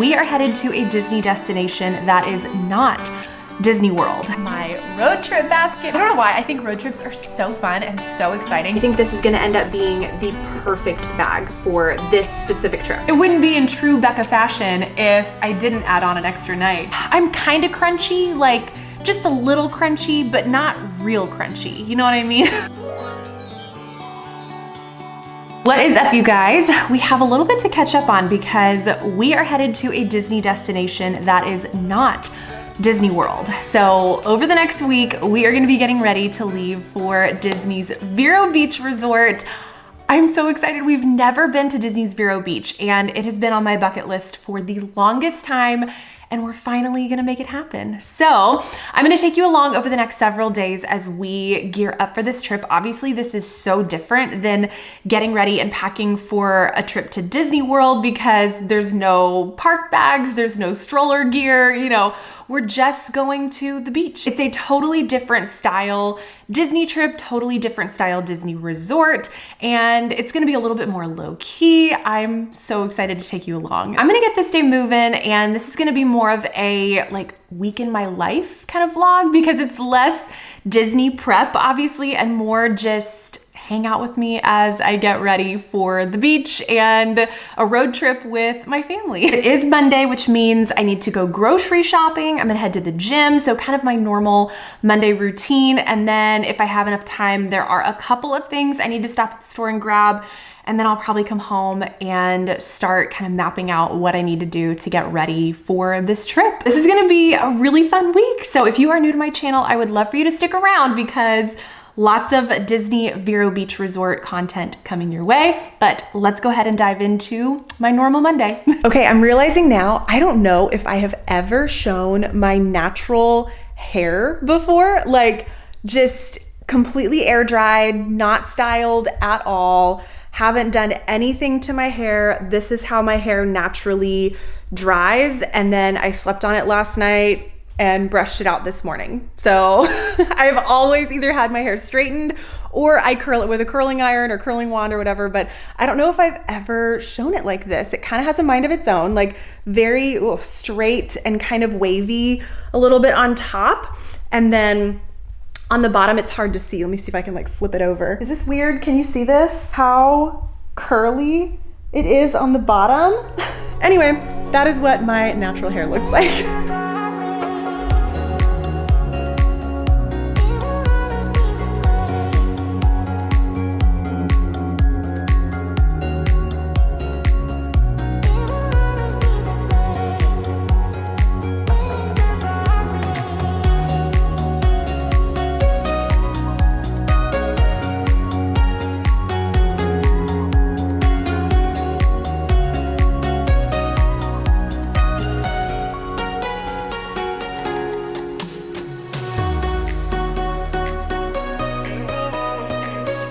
We are headed to a Disney destination that is not Disney World. My road trip basket. I don't know why, I think road trips are so fun and so exciting. I think this is gonna end up being the perfect bag for this specific trip. It wouldn't be in true Bekah fashion if I didn't add on an extra night. I'm kind of crunchy, like just a little crunchy, but not real crunchy. You know what I mean? What is up, you guys? We have a little bit to catch up on because we are headed to a Disney destination that is not Disney World. So over the next week, we are gonna be getting ready to leave for Disney's Vero Beach Resort. I'm so excited. We've never been to Disney's Vero Beach and it has been on my bucket list for the longest time, and we're finally gonna make it happen. So I'm gonna take you along over the next several days as we gear up for this trip. Obviously, this is so different than getting ready and packing for a trip to Disney World because there's no park bags, there's no stroller gear, you know, we're just going to the beach. It's a totally different style Disney trip, totally different style Disney resort, and it's gonna be a little bit more low key. I'm so excited to take you along. I'm gonna get this day moving, and this is gonna be more of a like week in my life kind of vlog because it's less Disney prep, obviously, and more just hang out with me as I get ready for the beach and a road trip with my family. It is Monday, which means I need to go grocery shopping. I'm gonna head to the gym, so kind of my normal Monday routine. And then if I have enough time, there are a couple of things I need to stop at the store and grab, and then I'll probably come home and start kind of mapping out what I need to do to get ready for this trip. This is gonna be a really fun week. So if you are new to my channel, I would love for you to stick around because lots of Disney Vero Beach Resort content coming your way, but let's go ahead and dive into my normal Monday. Okay, I'm realizing now, I don't know if I have ever shown my natural hair before, like just completely air dried, not styled at all, haven't done anything to my hair. This is how my hair naturally dries, and then I slept on it last night and brushed it out this morning. So I've always either had my hair straightened or I curl it with a curling iron or curling wand or whatever, but I don't know if I've ever shown it like this. It kind of has a mind of its own, like very straight and kind of wavy a little bit on top. And then on the bottom, it's hard to see. Let me see if I can like flip it over. Is this weird? Can you see this? How curly it is on the bottom? Anyway, that is what my natural hair looks like.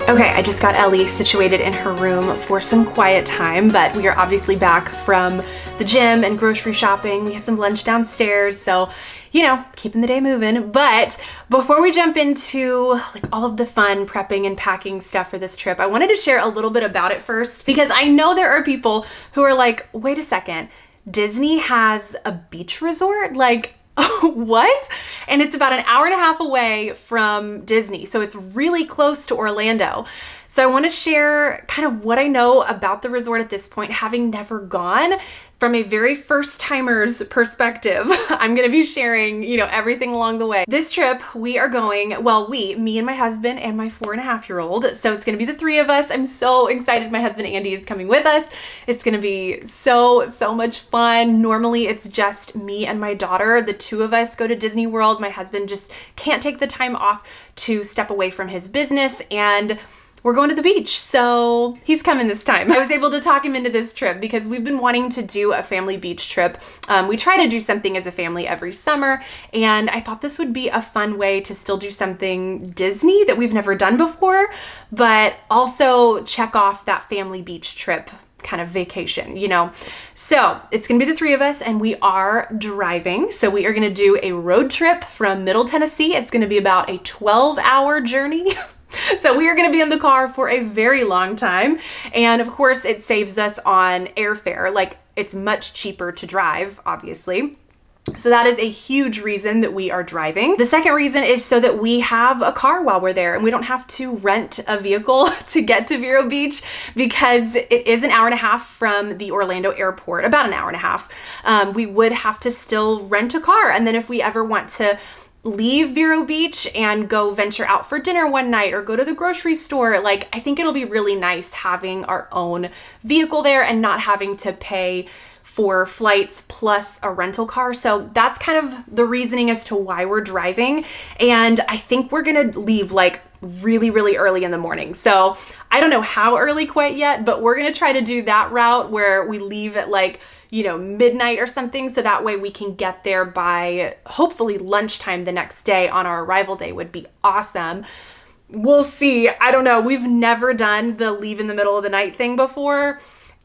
Okay, I just got Ellie situated in her room for some quiet time, but we are obviously back from the gym and grocery shopping. We had some lunch downstairs, so, you know, keeping the day moving. But before we jump into like all of the fun prepping and packing stuff for this trip, I wanted to share a little bit about it first because I know there are people who are like, wait a second, Disney has a beach resort? Like, what? And it's about an hour and a half away from Disney. So it's really close to Orlando. So I want to share kind of what I know about the resort at this point, having never gone. From a very first timer's perspective, I'm gonna be sharing, you know, everything along the way. This trip, we are going, well, me and my husband and my 4.5-year-old. So it's gonna be the three of us. I'm so excited. My husband Andy is coming with us. It's gonna be so much fun. Normally it's just me and my daughter. The two of us go to Disney World. My husband just can't take the time off to step away from his business, and we're going to the beach, so he's coming this time. I was able to talk him into this trip because we've been wanting to do a family beach trip. We try to do something as a family every summer, and I thought this would be a fun way to still do something Disney that we've never done before, but also check off that family beach trip kind of vacation, you know? So it's gonna be the three of us, and we are driving. So we are gonna do a road trip from Middle Tennessee. It's gonna be about a 12-hour journey. So we are going to be in the car for a very long time. And of course it saves us on airfare. Like it's much cheaper to drive, obviously. So that is a huge reason that we are driving. The second reason is so that we have a car while we're there and we don't have to rent a vehicle to get to Vero Beach, because it is an hour and a half from the Orlando airport, about an hour and a half. We would have to still rent a car. And then if we ever want to leave Vero Beach and go venture out for dinner one night or go to the grocery store, like, I think it'll be really nice having our own vehicle there and not having to pay for flights plus a rental car. So that's kind of the reasoning as to why we're driving. And I think we're gonna leave like really, really early in the morning. So I don't know how early quite yet, but we're gonna try to do that route where we leave at like, you know, midnight or something. So that way we can get there by hopefully lunchtime the next day on our arrival day would be awesome. We'll see. I don't know. We've never done the leave in the middle of the night thing before.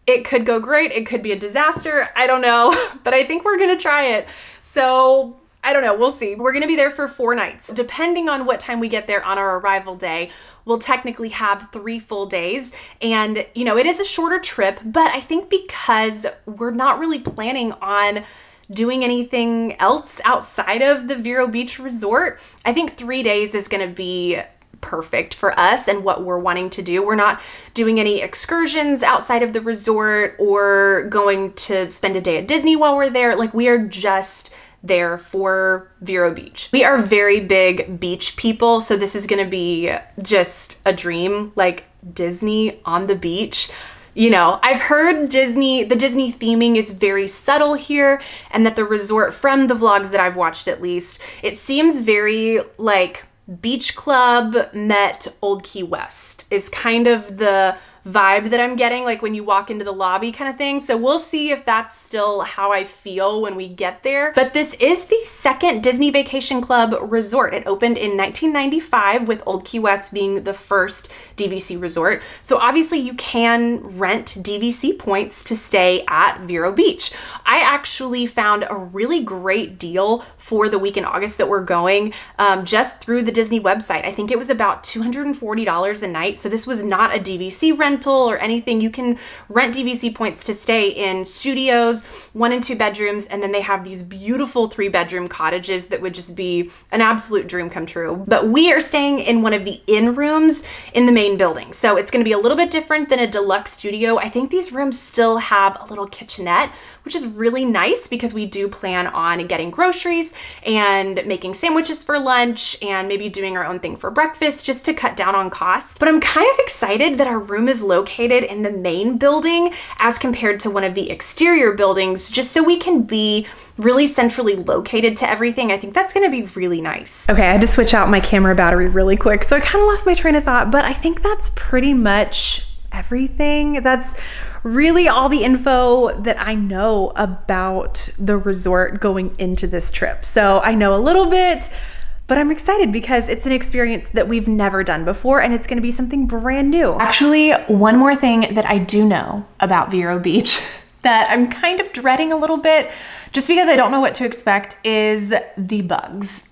It could go great. It could be a disaster. I don't know, but I think we're gonna try it. So I don't know, we'll see. We're gonna be there for 4 nights. Depending on what time we get there on our arrival day, we'll technically have 3 full days. And you know, it is a shorter trip, but I think because we're not really planning on doing anything else outside of the Vero Beach Resort, I think 3 days is gonna be perfect for us and what we're wanting to do. We're not doing any excursions outside of the resort or going to spend a day at Disney while we're there. Like, we are just there for Vero Beach. We are very big beach people, so this is gonna be just a dream, like Disney on the beach. You know, I've heard the Disney theming is very subtle here, and that the resort, from the vlogs that I've watched at least, it seems very like Beach Club met Old Key West is kind of the vibe that I'm getting, like when you walk into the lobby kind of thing. So we'll see if that's still how I feel when we get there. But this is the second Disney Vacation Club resort. It opened in 1995 with Old Key West being the first DVC resort. So obviously you can rent DVC points to stay at Vero Beach. I actually found a really great deal for the week in August that we're going just through the Disney website. I think it was about $240 a night. So this was not a DVC rental or anything. You can rent DVC points to stay in studios, 1 and 2 bedrooms, and then they have these beautiful 3-bedroom cottages that would just be an absolute dream come true. But we are staying in one of the inn rooms in the main building. So it's gonna be a little bit different than a deluxe studio. I think these rooms still have a little kitchenette, which is really nice because we do plan on getting groceries and making sandwiches for lunch and maybe doing our own thing for breakfast just to cut down on costs. But I'm kind of excited that our room is located in the main building as compared to one of the exterior buildings, just so we can be really centrally located to everything. I think that's gonna be really nice. Okay, I had to switch out my camera battery really quick, so I kind of lost my train of thought, but I think that's pretty much everything. That's really all the info that I know about the resort going into this trip. So I know a little bit, but I'm excited because it's an experience that we've never done before and it's gonna be something brand new. Actually, one more thing that I do know about Vero Beach that I'm kind of dreading a little bit, just because I don't know what to expect, is the bugs.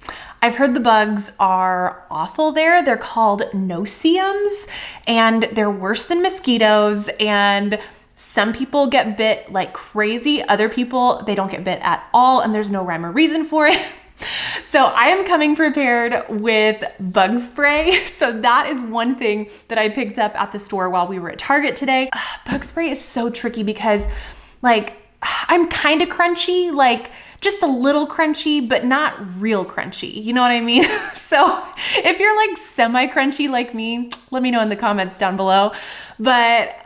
I've heard the bugs are awful there. They're called no-see-ums and they're worse than mosquitoes, and some people get bit like crazy. Other people, they don't get bit at all and there's no rhyme or reason for it. So I am coming prepared with bug spray. So that is one thing that I picked up at the store while we were at Target today. Bug spray is so tricky because like I'm kind of crunchy, like just a little crunchy, but not real crunchy. You know what I mean? So if you're like semi-crunchy like me, let me know in the comments down below. But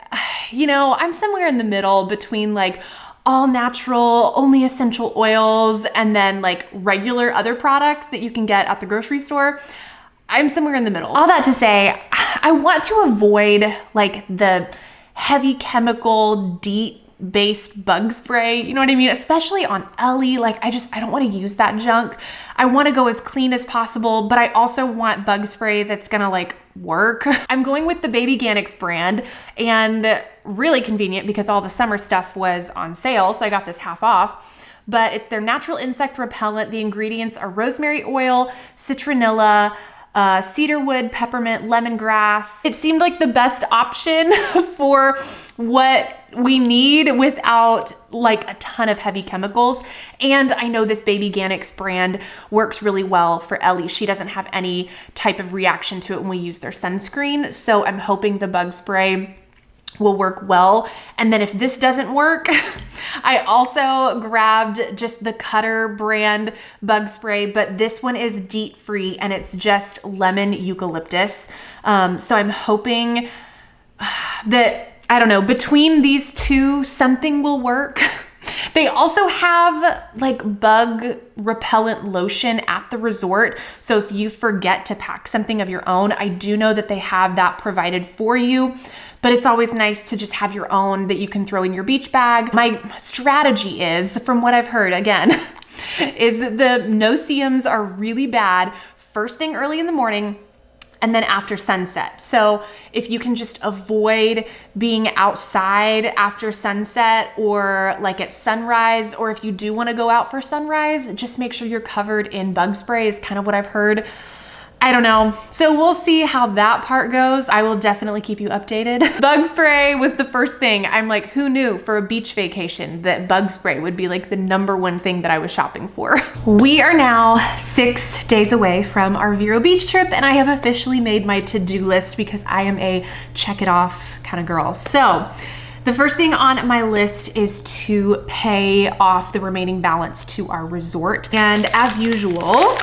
you know, I'm somewhere in the middle between like all natural, only essential oils, and then like regular other products that you can get at the grocery store. I'm somewhere in the middle. All that to say, I want to avoid like the heavy chemical, DEET based bug spray, you know what I mean? Especially on Ellie, like I don't want to use that junk. I want to go as clean as possible, but I also want bug spray that's gonna like work. I'm going with the Baby Ganix brand, and really convenient because all the summer stuff was on sale, so I got this half off. But it's their natural insect repellent. The ingredients are rosemary oil, citronella, cedarwood, peppermint, lemongrass. It seemed like the best option for what we need without like a ton of heavy chemicals. And I know this Baby Ganix brand works really well for Ellie. She doesn't have any type of reaction to it when we use their sunscreen. So I'm hoping the bug spray will work well. And then if this doesn't work, I also grabbed just the Cutter brand bug spray, but this one is DEET free and it's just lemon eucalyptus. So I'm hoping that, I don't know, between these two, something will work. They also have like bug repellent lotion at the resort. So if you forget to pack something of your own, I do know that they have that provided for you, but it's always nice to just have your own that you can throw in your beach bag. My strategy is, from what I've heard again, is that the no-see-ums are really bad first thing early in the morning and then after sunset. So if you can just avoid being outside after sunset or like at sunrise, or if you do want to go out for sunrise, just make sure you're covered in bug spray is kind of what I've heard. I don't know. So we'll see how that part goes. I will definitely keep you updated. Bug spray was the first thing. I'm like, who knew for a beach vacation that bug spray would be like the #1 thing that I was shopping for. We are now 6 days away from our Vero Beach trip, and I have officially made my to-do list because I am a check it off kind of girl. So the first thing on my list is to pay off the remaining balance to our resort. And as usual,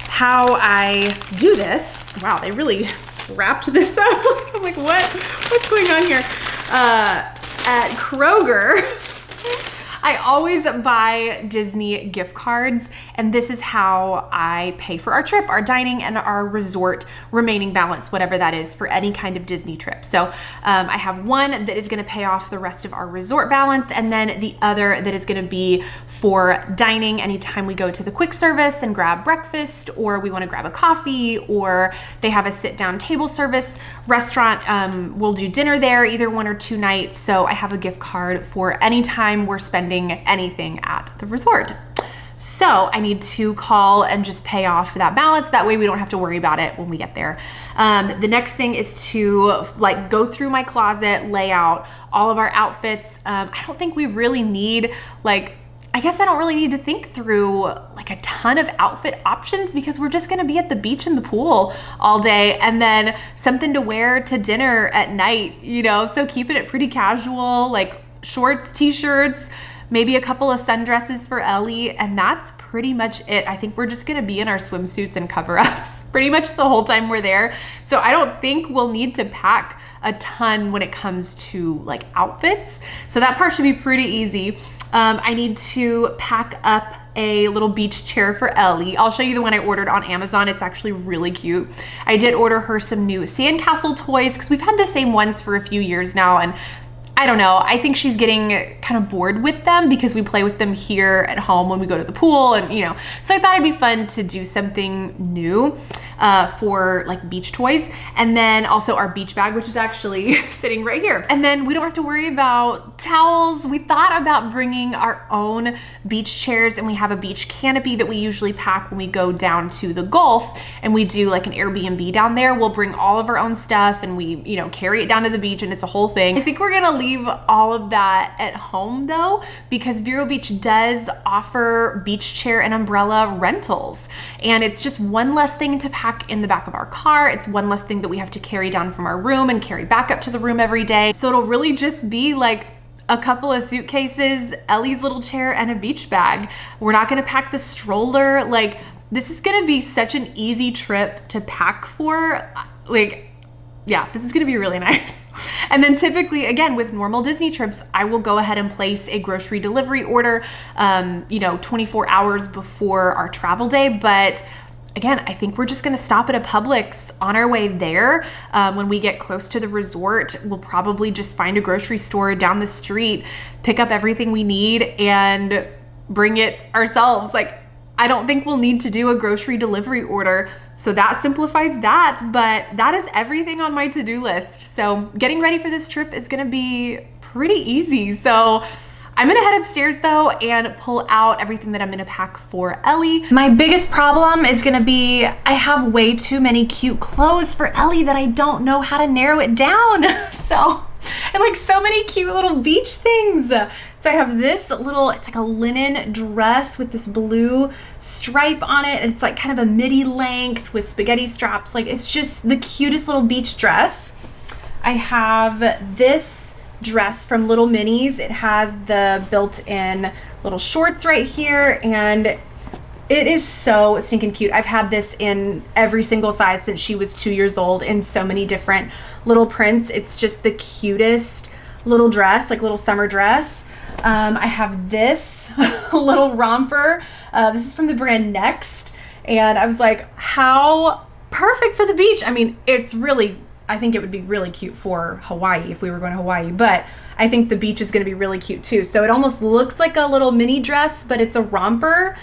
how I do this, wow, they really wrapped this up. I'm like, what's going on here? At Kroger, I always buy Disney gift cards, and this is how I pay for our trip, our dining, and our resort remaining balance, whatever that is for any kind of Disney trip. So I have one that is gonna pay off the rest of our resort balance, and then the other that is gonna be for dining anytime we go to the quick service and grab breakfast, or we wanna grab a coffee, or they have a sit-down table service restaurant. We'll do dinner there either 1 or 2 nights. So I have a gift card for anytime we're spending anything at the resort. So I need to call and just pay off that balance. That way we don't have to worry about it when we get there. The next thing is to like go through my closet, lay out all of our outfits. I don't think we really need I guess I don't really need to think through like a ton of outfit options because we're just gonna be at the beach and the pool all day, and then something to wear to dinner at night, you know? So keeping it pretty casual, like shorts, t-shirts, maybe a couple of sundresses for Ellie, and that's pretty much it. I think we're just gonna be in our swimsuits and cover-ups pretty much the whole time we're there. So I don't think we'll need to pack a ton when it comes to like outfits. So that part should be pretty easy. I need to pack up a little beach chair for Ellie. I'll show you the one I ordered on Amazon. It's actually really cute. I did order her some new sandcastle toys because we've had the same ones for a few years now, and I don't know, I think she's getting kind of bored with them because we play with them here at home when we go to the pool, and you know, so I thought it'd be fun to do something new for like beach toys. And then also our beach bag, which is actually sitting right here. And then we don't have to worry about towels. We thought about bringing our own beach chairs, and we have a beach canopy that we usually pack when we go down to the Gulf and we do like an Airbnb down there. We'll bring all of our own stuff and we, you know, carry it down to the beach, and it's a whole thing. I think we're gonna leave all of that at home though, because Vero Beach does offer beach chair and umbrella rentals, and it's just one less thing to pack in the back of our car. It's one less thing that we have to carry down from our room and carry back up to the room every day. So it'll really just be like a couple of suitcases, Ellie's little chair, and a beach bag. We're not gonna pack the stroller. Like, this is gonna be such an easy trip to pack for. Like, yeah, this is gonna be really nice. And then typically, again, with normal Disney trips, I will go ahead and place a grocery delivery order, you know, 24 hours before our travel day. But again, I think we're just gonna stop at a Publix on our way there. When we get close to the resort, we'll probably just find a grocery store down the street, pick up everything we need, and bring it ourselves. Like, I don't think we'll need to do a grocery delivery order. So that simplifies that, but that is everything on my to-do list. So getting ready for this trip is gonna be pretty easy. So I'm gonna head upstairs though and pull out everything that I'm gonna pack for Ellie. My biggest problem is gonna be I have way too many cute clothes for Ellie that I don't know how to narrow it down. So, and like so many cute little beach things. So I have this little, it's like a linen dress with this blue stripe on it. It's like kind of a midi length with spaghetti straps. Like it's just the cutest little beach dress. I have this dress from Little Minis. It has the built-in little shorts right here, and it is so stinking cute. I've had this in every single size since she was 2 years old in so many different little prints. It's just the cutest little dress, like little summer dress. I have this little romper. This is from the brand Next, and I was like, how perfect for the beach. I mean, it's really, I think it would be really cute for Hawaii if we were going to Hawaii, but I think the beach is going to be really cute too. So it almost looks like a little mini dress, but it's a romper.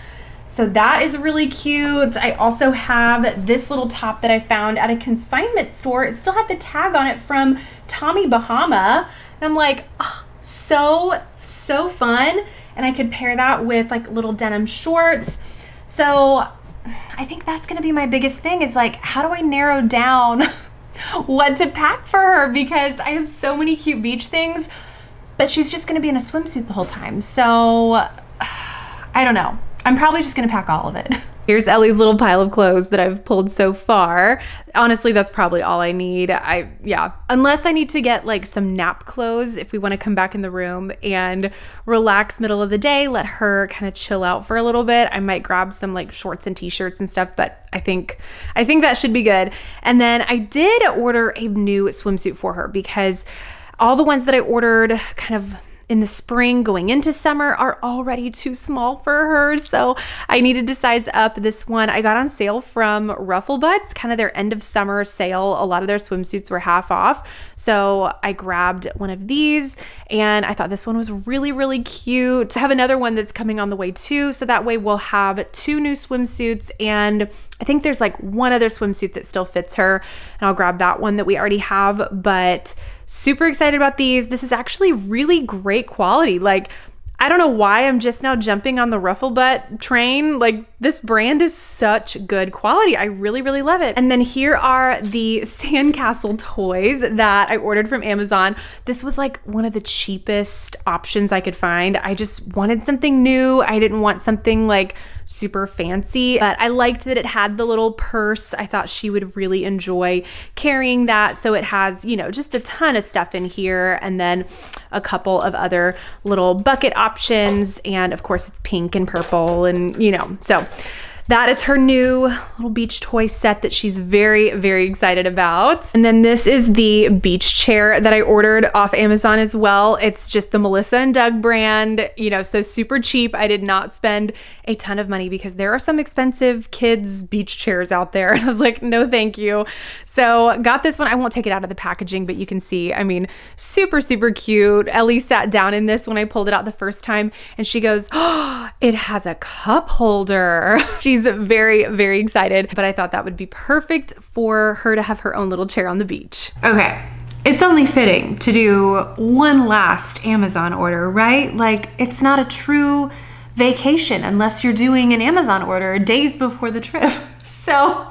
So that is really cute. I also have this little top that I found at a consignment store. It still had the tag on it from Tommy Bahama. And I'm like, oh, so fun. And I could pair that with like little denim shorts. So I think that's gonna be my biggest thing is like, how do I narrow down what to pack for her? Because I have so many cute beach things, but she's just gonna be in a swimsuit the whole time. So I don't know. I'm probably just gonna pack all of it. Here's Ellie's little pile of clothes that I've pulled so far. Honestly, that's probably all I need. Yeah, unless I need to get like some nap clothes if we want to come back in the room and relax middle of the day, let her kind of chill out for a little bit. I might grab some like shorts and t-shirts and stuff, but I think that should be good. And then I did order a new swimsuit for her because all the ones that I ordered kind of in the spring going into summer are already too small for her. So I needed to size up. This one I got on sale from Ruffle Butts, kind of their end of summer sale. A lot of their swimsuits were half off. So I grabbed one of these and I thought this one was really, really cute. I have another one that's coming on the way too. So that way we'll have 2 new swimsuits, and I think there's like one other swimsuit that still fits her, and I'll grab that one that we already have. But super excited about these. This is actually really great quality. Like, I don't know why I'm just now jumping on the Ruffle Butt train. Like, this brand is such good quality. I really, really love it. And then here are the sandcastle toys that I ordered from Amazon. This was like one of the cheapest options I could find. I just wanted something new. I didn't want something like super fancy, but I liked that it had the little purse. I thought she would really enjoy carrying that. So it has, you know, just a ton of stuff in here, and then a couple of other little bucket options. And of course it's pink and purple, and you know, so that is her new little beach toy set that she's very, very excited about. And then this is the beach chair that I ordered off Amazon as well. It's just the Melissa and Doug brand, you know, so super cheap. I did not spend a ton of money because there are some expensive kids beach chairs out there. I was like, no, thank you. So got this one. I won't take it out of the packaging, but you can see, I mean, super, super cute. Ellie sat down in this when I pulled it out the first time, and she goes, oh, it has a cup holder. She's very, very excited, but I thought that would be perfect for her to have her own little chair on the beach. Okay. It's only fitting to do one last Amazon order, right? Like, it's not a true vacation unless you're doing an Amazon order days before the trip. So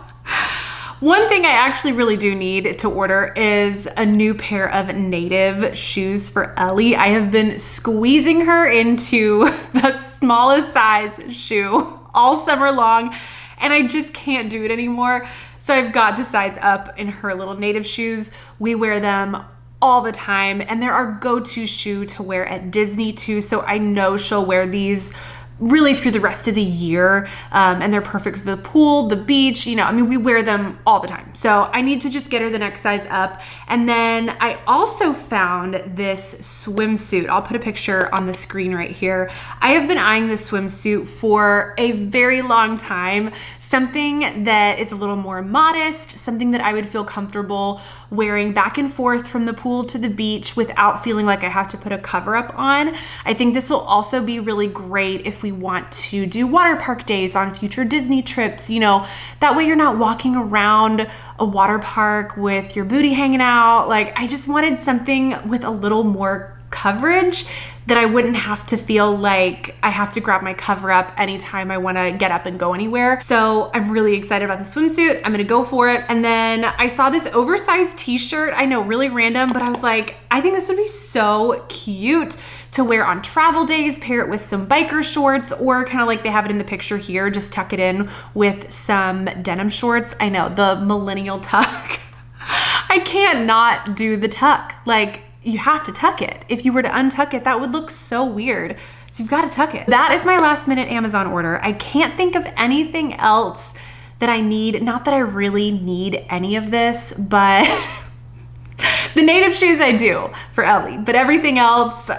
one thing I actually really do need to order is a new pair of native shoes for Ellie. I have been squeezing her into the smallest size shoe all summer long, and I just can't do it anymore. So I've got to size up in her little native shoes. We wear them all the time, and they're our go-to shoe to wear at Disney too. So I know she'll wear these really through the rest of the year, and they're perfect for the pool, the beach, you know, I mean, we wear them all the time. So I need to just get her the next size up. And then I also found this swimsuit. I'll put a picture on the screen right here. I have been eyeing this swimsuit for a very long time. Something that is a little more modest, something that I would feel comfortable wearing back and forth from the pool to the beach without feeling like I have to put a cover up on. I think this will also be really great if we want to do water park days on future Disney trips. You know, that way you're not walking around a water park with your booty hanging out. Like, I just wanted something with a little more coverage that I wouldn't have to feel like I have to grab my cover up anytime I wanna get up and go anywhere. So I'm really excited about the swimsuit. I'm gonna go for it. And then I saw this oversized t-shirt. I know, really random, but I was like, I think this would be so cute to wear on travel days, pair it with some biker shorts, or kind of like they have it in the picture here, just tuck it in with some denim shorts. I know, the millennial tuck. I can't not do the tuck. Like, you have to tuck it. If you were to untuck it, that would look so weird. So you've got to tuck it. That is my last minute Amazon order. I can't think of anything else that I need. Not that I really need any of this, but the native shoes I do for Ellie, but everything else,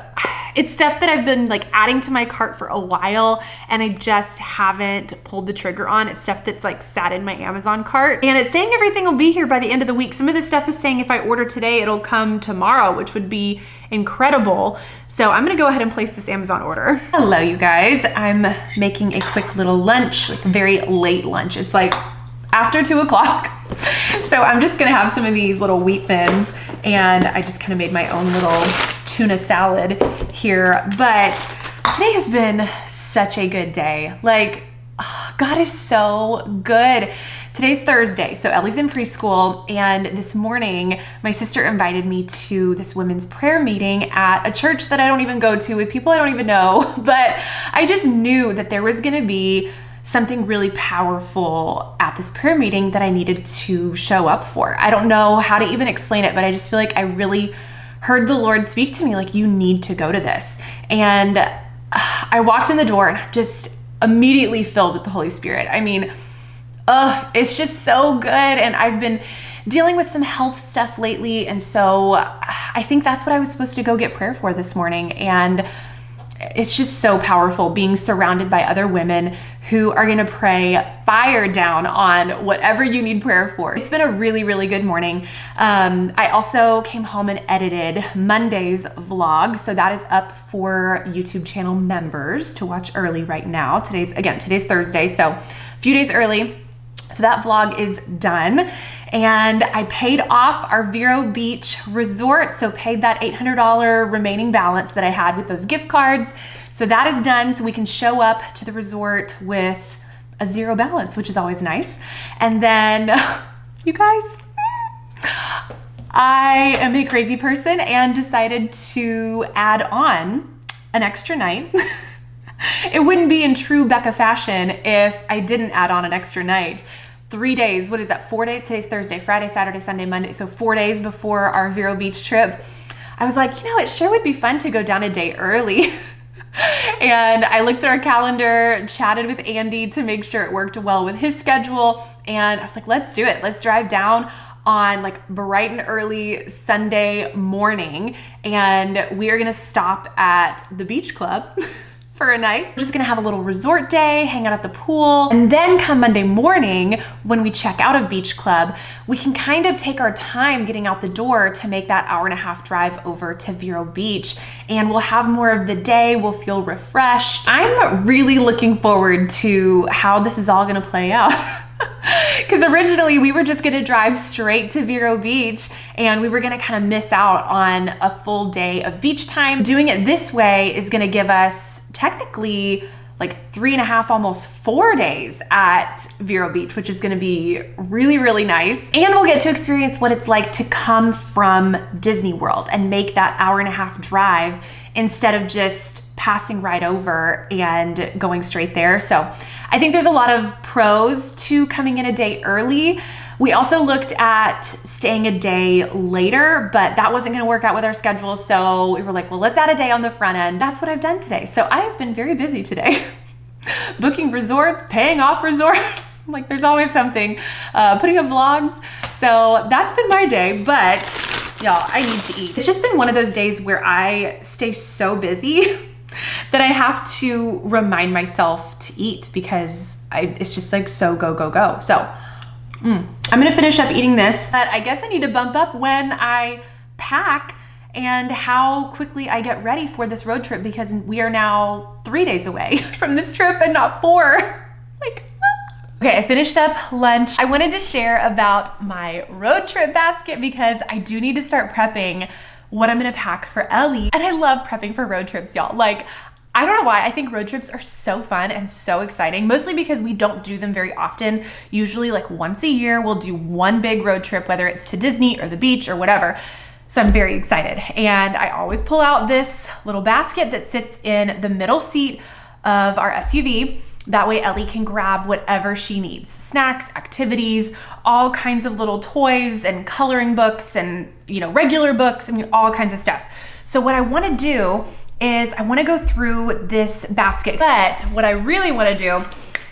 it's stuff that I've been like adding to my cart for a while and I just haven't pulled the trigger on. It's stuff that's like sat in my Amazon cart and it's saying everything will be here by the end of the week. Some of this stuff is saying if I order today, it'll come tomorrow, which would be incredible. So I'm gonna go ahead and place this Amazon order. Hello, you guys. I'm making a quick little lunch, like very late lunch. It's like after 2 o'clock. So I'm just gonna have some of these little wheat thins and I just kind of made my own little tuna salad here. But today has been such a good day. Like, oh, God is so good. Today's Thursday, so Ellie's in preschool, and this morning my sister invited me to this women's prayer meeting at a church that I don't even go to with people I don't even know, but I just knew that there was gonna be something really powerful at this prayer meeting that I needed to show up for. I don't know how to even explain it, but I just feel like I really heard the Lord speak to me like, you need to go to this. And I walked in the door and I'm just immediately filled with the Holy Spirit. I mean, it's just so good. And I've been dealing with some health stuff lately. And so I think that's what I was supposed to go get prayer for this morning. And it's just so powerful being surrounded by other women who are gonna pray fire down on whatever you need prayer for. It's been a really, really good morning. I also came home and edited Monday's vlog. So that is up for YouTube channel members to watch early right now. Today's Thursday, so a few days early. So that vlog is done. And I paid off our Vero Beach Resort. So paid that $800 remaining balance that I had with those gift cards. So that is done. So we can show up to the resort with a zero balance, which is always nice. And then, you guys, I am a crazy person and decided to add on an extra night. It wouldn't be in true Bekah fashion if I didn't add on an extra night. 3 days, what is that, 4 days? Today's Thursday, Friday, Saturday, Sunday, Monday. So 4 days before our Vero Beach trip, I was like, you know, it sure would be fun to go down a day early. And I looked at our calendar, chatted with Andy to make sure it worked well with his schedule. And I was like, let's do it. Let's drive down on like bright and early Sunday morning. And we are gonna stop at the beach club for a night. We're just gonna have a little resort day, hang out at the pool, and then come Monday morning when we check out of Beach Club, we can kind of take our time getting out the door to make that hour-and-a-half drive over to Vero Beach, and we'll have more of the day, we'll feel refreshed. I'm really looking forward to how this is all gonna play out. Because originally we were just gonna drive straight to Vero Beach and we were gonna kind of miss out on a full day of beach time. Doing it this way is gonna give us technically like 3.5, almost 4 days at Vero Beach, which is gonna be really, really nice. And we'll get to experience what it's like to come from Disney World and make that hour-and-a-half drive instead of just passing right over and going straight there. So I think there's a lot of pros to coming in a day early. We also looked at staying a day later, but that wasn't gonna work out with our schedule. So we were like, well, let's add a day on the front end. That's what I've done today. So I have been very busy today. Booking resorts, paying off resorts. Like there's always something, putting up vlogs. So that's been my day, but y'all, I need to eat. It's just been one of those days where I stay so busy that I have to remind myself to eat because it's just like so go, go, go. So I'm gonna finish up eating this, but I guess I need to bump up when I pack and how quickly I get ready for this road trip because we are now 3 days away from this trip and not 4. Like, okay, I finished up lunch. I wanted to share about my road trip basket because I do need to start prepping what I'm gonna pack for Ellie. And I love prepping for road trips, y'all. Like, I don't know why, I think road trips are so fun and so exciting, mostly because we don't do them very often. Usually like once a year, we'll do one big road trip, whether it's to Disney or the beach or whatever. So I'm very excited. And I always pull out this little basket that sits in the middle seat of our SUV. That way Ellie can grab whatever she needs. Snacks, activities, all kinds of little toys and coloring books and, you know, regular books, I mean, all kinds of stuff. So what I wanna do is I wanna go through this basket, but what I really wanna do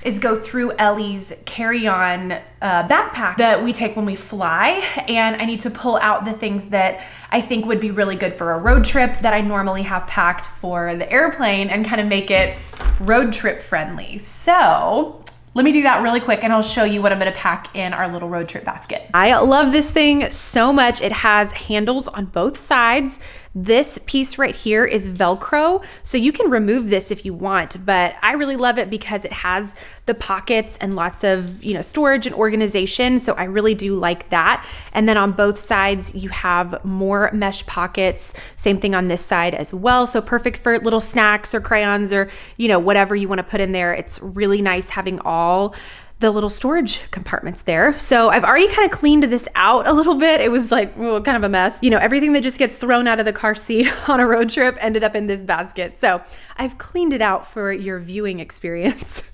is go through Ellie's carry-on backpack that we take when we fly, and I need to pull out the things that I think would be really good for a road trip that I normally have packed for the airplane and kind of make it road trip friendly. So let me do that really quick and I'll show you what I'm gonna pack in our little road trip basket. I love this thing so much. It has handles on both sides. This piece right here is Velcro, so you can remove this if you want, but I really love it because it has the pockets and lots of, you know, storage and organization, so I really do like that. And then on both sides, you have more mesh pockets. Same thing on this side as well, so perfect for little snacks or crayons or, you know, whatever you want to put in there. It's really nice having all the little storage compartments there. So I've already kind of cleaned this out a little bit. It was like, well, kind of a mess. You know, everything that just gets thrown out of the car seat on a road trip ended up in this basket. So I've cleaned it out for your viewing experience.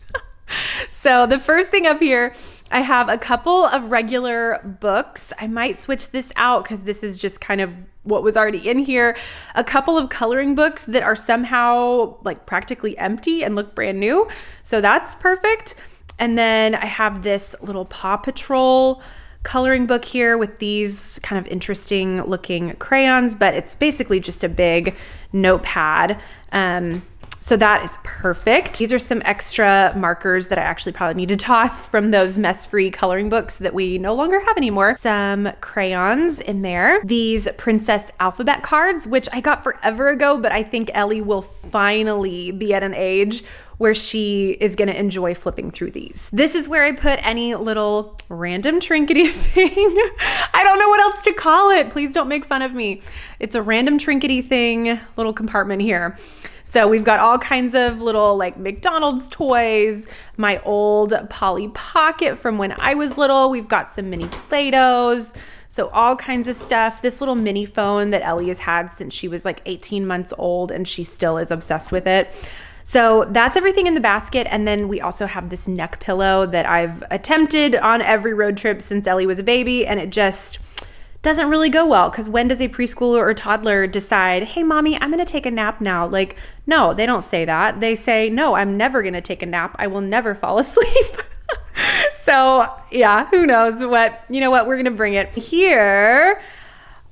So the first thing up here, I have a couple of regular books. I might switch this out because this is just kind of what was already in here. A couple of coloring books that are somehow like practically empty and look brand new. So that's perfect. And then I have this little Paw Patrol coloring book here with these kind of interesting looking crayons, but it's basically just a big notepad. So that is perfect. These are some extra markers that I actually probably need to toss from those mess-free coloring books that we no longer have anymore. Some crayons in there. These princess alphabet cards, which I got forever ago, but I think Ellie will finally be at an age where she is gonna enjoy flipping through these. This is where I put any little random trinkety thing. I don't know what else to call it. Please don't make fun of me. It's a random trinkety thing, little compartment here. So we've got all kinds of little like McDonald's toys, my old Polly Pocket from when I was little. We've got some mini Play-Dohs. So all kinds of stuff. This little mini phone that Ellie has had since she was like 18 months old and she still is obsessed with it. So that's everything in the basket. And then we also have this neck pillow that I've attempted on every road trip since Ellie was a baby, and it just doesn't really go well, because when does a preschooler or toddler decide, hey mommy, I'm gonna take a nap now? Like, no, they don't say that. They say, no, I'm never gonna take a nap. I will never fall asleep. So yeah, who knows what, you know what, we're gonna bring it. Here,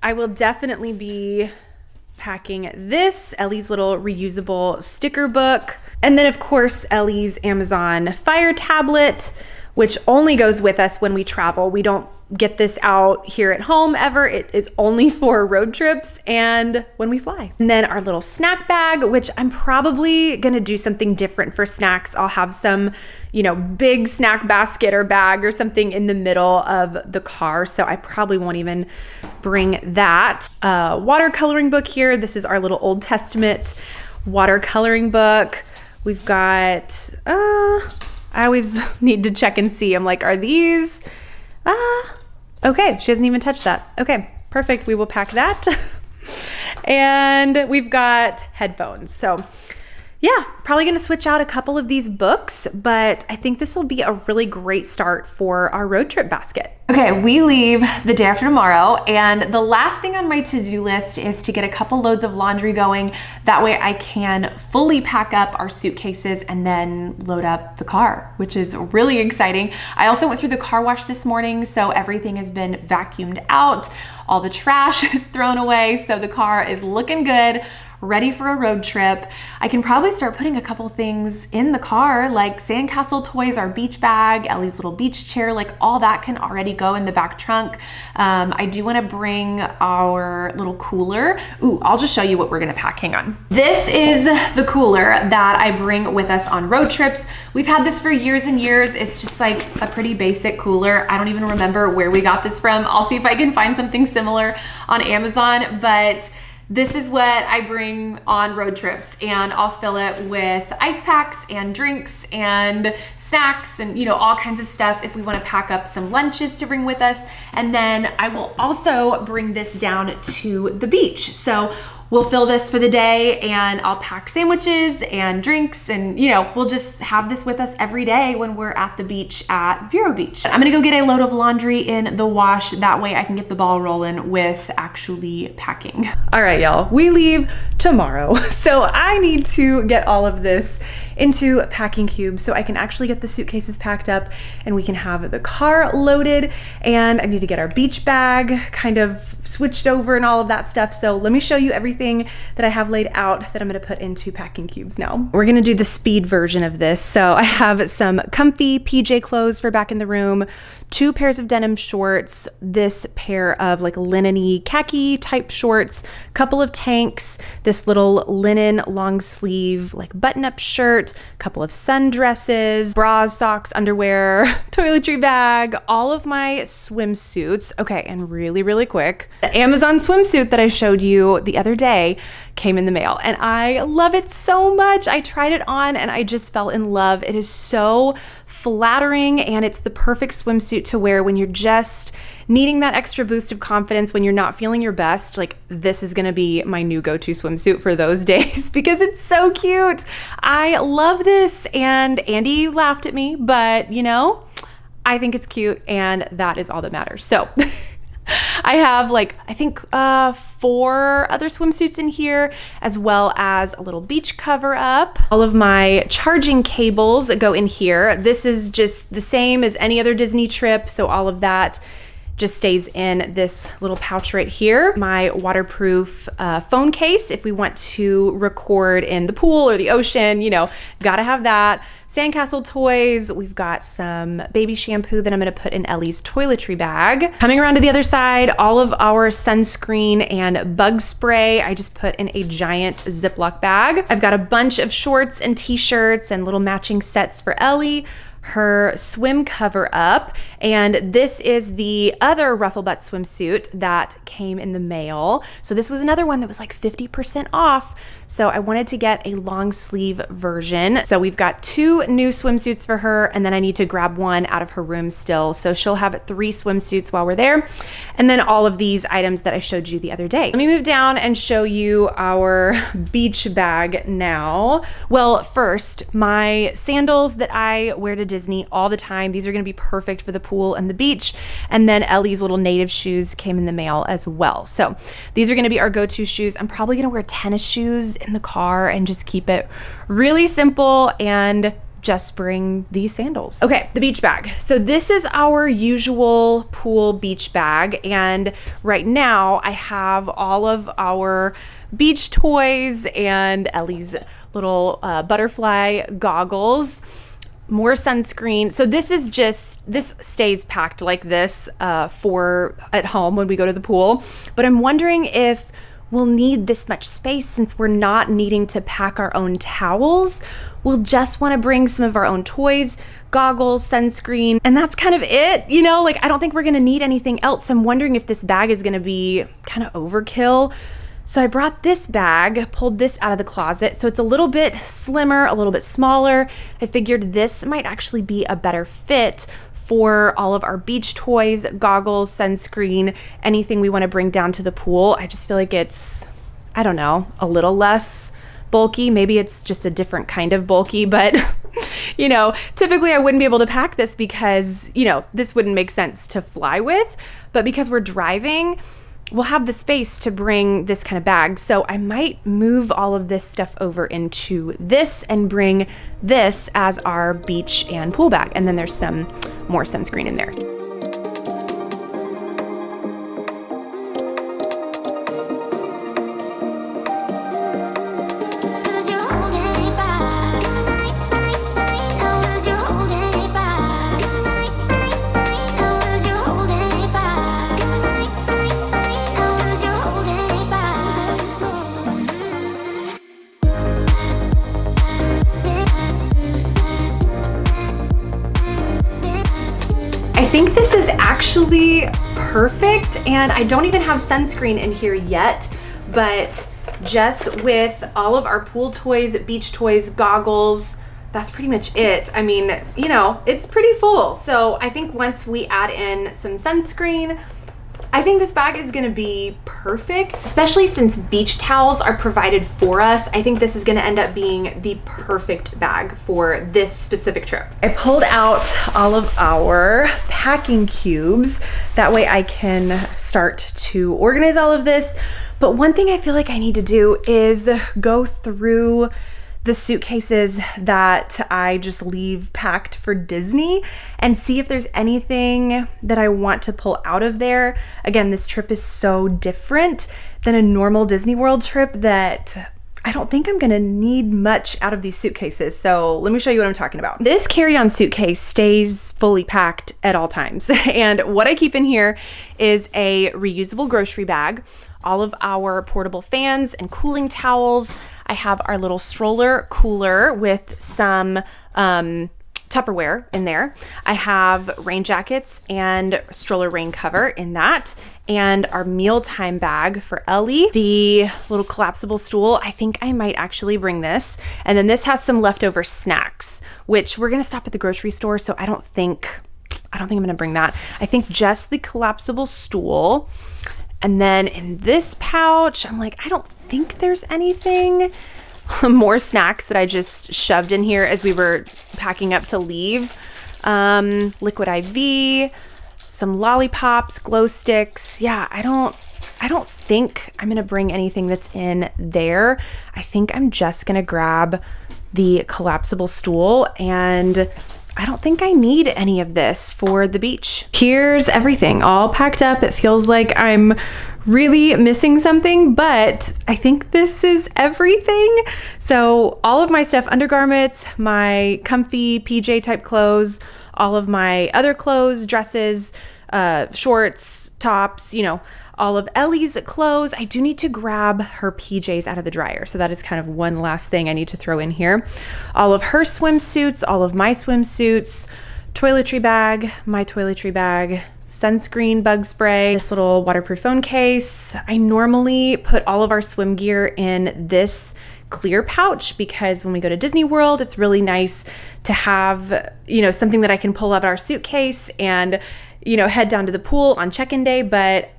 I will definitely be packing this, Ellie's little reusable sticker book. And then of course, Ellie's Amazon Fire tablet, which only goes with us when we travel. We don't get this out here at home ever. It is only for road trips and when we fly. And then our little snack bag, which I'm probably gonna do something different for snacks. I'll have some, you know, big snack basket or bag or something in the middle of the car. So I probably won't even bring that. Watercoloring book here. This is our little Old Testament watercoloring book. We've got, I always need to check and see. I'm like, are these, okay, she hasn't even touched that. Okay, perfect, we will pack that. And we've got headphones. So yeah, probably gonna switch out a couple of these books, but I think this will be a really great start for our road trip basket. Okay, we leave the day after tomorrow, and the last thing on my to-do list is to get a couple loads of laundry going. That way I can fully pack up our suitcases and then load up the car, which is really exciting. I also went through the car wash this morning, so everything has been vacuumed out. All the trash is thrown away, so the car is looking good, ready for a road trip. I can probably start putting a couple things in the car, like sandcastle toys, our beach bag, Ellie's little beach chair, like all that can already go in the back trunk. I do want to bring our little cooler. Ooh, I'll just show you what we're gonna pack, hang on. This is the cooler that I bring with us on road trips. We've had this for years and years. It's just like a pretty basic cooler. I don't even remember where we got this from. I'll see if I can find something similar on Amazon, but This is what I bring on road trips, and I'll fill it with ice packs and drinks and snacks and, you know, all kinds of stuff if we want to pack up some lunches to bring with us. And then I will also bring this down to the beach. So we'll fill this for the day, and I'll pack sandwiches and drinks, and, you know, we'll just have this with us every day when we're at the beach at Vero Beach. I'm gonna go get a load of laundry in the wash. That way I can get the ball rolling with actually packing. All right, y'all, we leave tomorrow. So I need to get all of this into packing cubes so I can actually get the suitcases packed up and we can have the car loaded. And I need to get our beach bag kind of switched over and all of that stuff. So let me show you everything that I have laid out that I'm gonna put into packing cubes now. We're gonna do the speed version of this. So I have some comfy PJ clothes for back in the room, 2 pairs of denim shorts, this pair of like linen-y khaki type shorts, couple of tanks, this little linen long sleeve like button-up shirt, couple of sundresses, bras, socks, underwear, toiletry bag, all of my swimsuits. Okay, and really quick, the Amazon swimsuit that I showed you the other day came in the mail, and I love it so much. I tried it on and I just fell in love. It is so flattering, and it's the perfect swimsuit to wear when you're just needing that extra boost of confidence when you're not feeling your best. Like, this is gonna be my new go-to swimsuit for those days because it's so cute. I love this, and Andy laughed at me, but you know, I think it's cute, and that is all that matters. So I have like, I think 4 other swimsuits in here, as well as a little beach cover up. All of my charging cables go in here. This is just the same as any other Disney trip, so all of that just stays in this little pouch right here. My waterproof phone case, if we want to record in the pool or the ocean, you know, gotta have that. Sandcastle toys. We've got some baby shampoo that I'm gonna put in Ellie's toiletry bag. Coming around to the other side, all of our sunscreen and bug spray, I just put in a giant Ziploc bag. I've got a bunch of shorts and t-shirts and little matching sets for Ellie, her swim cover up, and this is the other ruffle butt swimsuit that came in the mail. So this was another one that was like 50% off. So I wanted to get a long sleeve version. So we've got 2 new swimsuits for her, and then I need to grab one out of her room still. So she'll have 3 swimsuits while we're there. And then all of these items that I showed you the other day. Let me move down and show you our beach bag now. Well, first, my sandals that I wear to Disney all the time. These are gonna be perfect for the pool and the beach. And then Ellie's little native shoes came in the mail as well. So these are gonna be our go-to shoes. I'm probably gonna wear tennis shoes in the car and just keep it really simple and just bring these sandals. Okay, the beach bag. So this is our usual pool beach bag, and right now I have all of our beach toys and Ellie's little butterfly goggles, more sunscreen. So this is just, this stays packed like this for at home when we go to the pool, but I'm wondering if we'll need this much space since we're not needing to pack our own towels. We'll just want to bring some of our own toys, goggles, sunscreen, and that's kind of it. You know, like, I don't think we're gonna need anything else. I'm wondering if this bag is gonna be kind of overkill. So I brought this bag, pulled this out of the closet. So it's a little bit slimmer, a little bit smaller. I figured this might actually be a better fit for all of our beach toys, goggles, sunscreen, anything we want to bring down to the pool. I just feel like it's, I don't know, a little less bulky. Maybe it's just a different kind of bulky, but you know, typically I wouldn't be able to pack this because, you know, this wouldn't make sense to fly with, but because we're driving, we'll have the space to bring this kind of bag. So I might move all of this stuff over into this and bring this as our beach and pool bag. And then there's some more sunscreen in there. I think this is actually perfect, and I don't even have sunscreen in here yet, but just with all of our pool toys, beach toys, goggles, that's pretty much it. I mean, you know, it's pretty full. So I think once we add in some sunscreen, I think this bag is gonna be perfect, especially since beach towels are provided for us. I think this is gonna end up being the perfect bag for this specific trip. I pulled out all of our packing cubes. That way I can start to organize all of this. But one thing I feel like I need to do is go through the suitcases that I just leave packed for Disney and see if there's anything that I want to pull out of there. Again, this trip is so different than a normal Disney World trip that I don't think I'm gonna need much out of these suitcases. So let me show you what I'm talking about. This carry-on suitcase stays fully packed at all times. And what I keep in here is a reusable grocery bag, all of our portable fans and cooling towels. I have our little stroller cooler with some Tupperware in there. I have rain jackets and stroller rain cover in that, and our mealtime bag for Ellie, the little collapsible stool. I think I might actually bring this. And then this has some leftover snacks, which we're gonna stop at the grocery store, so I don't think I'm gonna bring that. I think just the collapsible stool. And then in this pouch, I'm like, I don't think there's anything. More snacks that I just shoved in here as we were packing up to leave. Liquid IV, some lollipops, glow sticks. Yeah, I don't think I'm gonna bring anything that's in there. I think I'm just gonna grab the collapsible stool, and I don't think I need any of this for the beach. Here's everything all packed up. It feels like I'm really missing something, but I think this is everything. So all of my stuff, undergarments, my comfy PJ type clothes, all of my other clothes, dresses, shorts, tops, you know, all of Ellie's clothes. I do need to grab her PJs out of the dryer. So that is kind of one last thing I need to throw in here. All of her swimsuits, all of my swimsuits, toiletry bag, my toiletry bag, sunscreen, bug spray, this little waterproof phone case. I normally put all of our swim gear in this clear pouch because when we go to Disney World, it's really nice to have, you know, something that I can pull out of our suitcase and, you know, head down to the pool on check-in day. But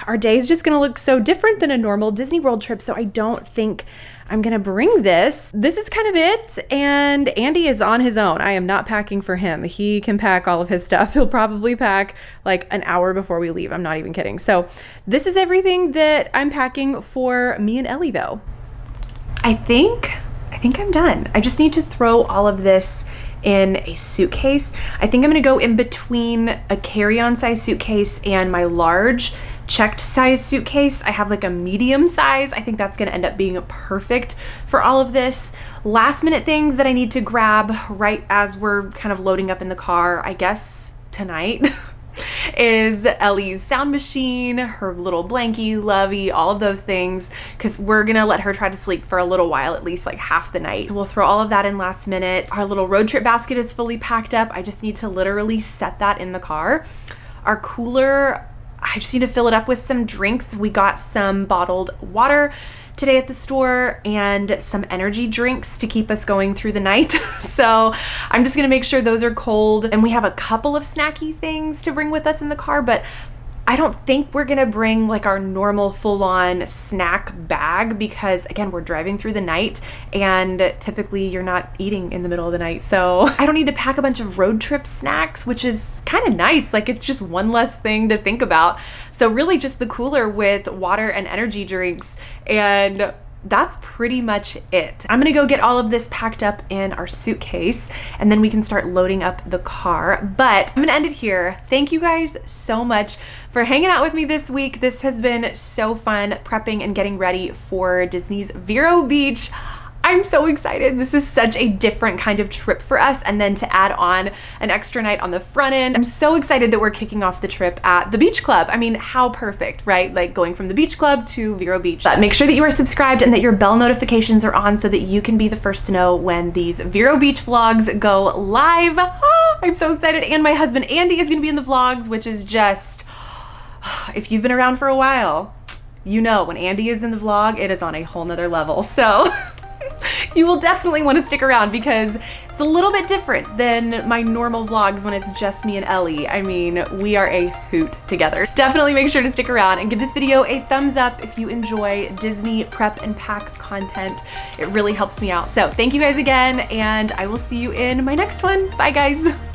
our day is just gonna look so different than a normal Disney World trip, so I don't think I'm gonna bring this. This is kind of it, and Andy is on his own. I am not packing for him. He can pack all of his stuff. He'll probably pack like an hour before we leave. I'm not even kidding. So this is everything that I'm packing for me and Ellie though. I think I'm done. I just need to throw all of this in a suitcase. I think I'm gonna go in between a carry-on size suitcase and my large checked size suitcase. I have like a medium size. I think that's gonna end up being perfect for all of this. Last minute things that I need to grab right as we're kind of loading up in the car, I guess tonight, is Ellie's sound machine, her little blankie, lovey, all of those things, because we're gonna let her try to sleep for a little while, at least like half the night. We'll throw all of that in last minute. Our little road trip basket is fully packed up. I just need to literally set that in the car. Our cooler, I just need to fill it up with some drinks. We got some bottled water today at the store and some energy drinks to keep us going through the night. So I'm just gonna make sure those are cold. And we have a couple of snacky things to bring with us in the car, but I don't think we're gonna bring like our normal full-on snack bag because again, we're driving through the night and typically you're not eating in the middle of the night. So I don't need to pack a bunch of road trip snacks, which is kind of nice. Like it's just one less thing to think about. So really just the cooler with water and energy drinks, and that's pretty much it. I'm gonna go get all of this packed up in our suitcase and then we can start loading up the car. But I'm gonna end it here. Thank you guys so much for hanging out with me this week. This has been so fun prepping and getting ready for Disney's Vero Beach. I'm so excited. This is such a different kind of trip for us, and then to add on an extra night on the front end. I'm so excited that we're kicking off the trip at the beach club. I mean, how perfect, right? Like going from the beach club to Vero Beach. But make sure that you are subscribed and that your bell notifications are on so that you can be the first to know when these Vero Beach vlogs go live. I'm so excited. And my husband Andy is gonna be in the vlogs, which is just, if you've been around for a while, you know, when Andy is in the vlog, it is on a whole nother level. So you will definitely want to stick around because it's a little bit different than my normal vlogs when it's just me and Ellie. I mean, we are a hoot together. Definitely make sure to stick around and give this video a thumbs up if you enjoy Disney prep and pack content. It really helps me out. So thank you guys again, and I will see you in my next one. Bye guys.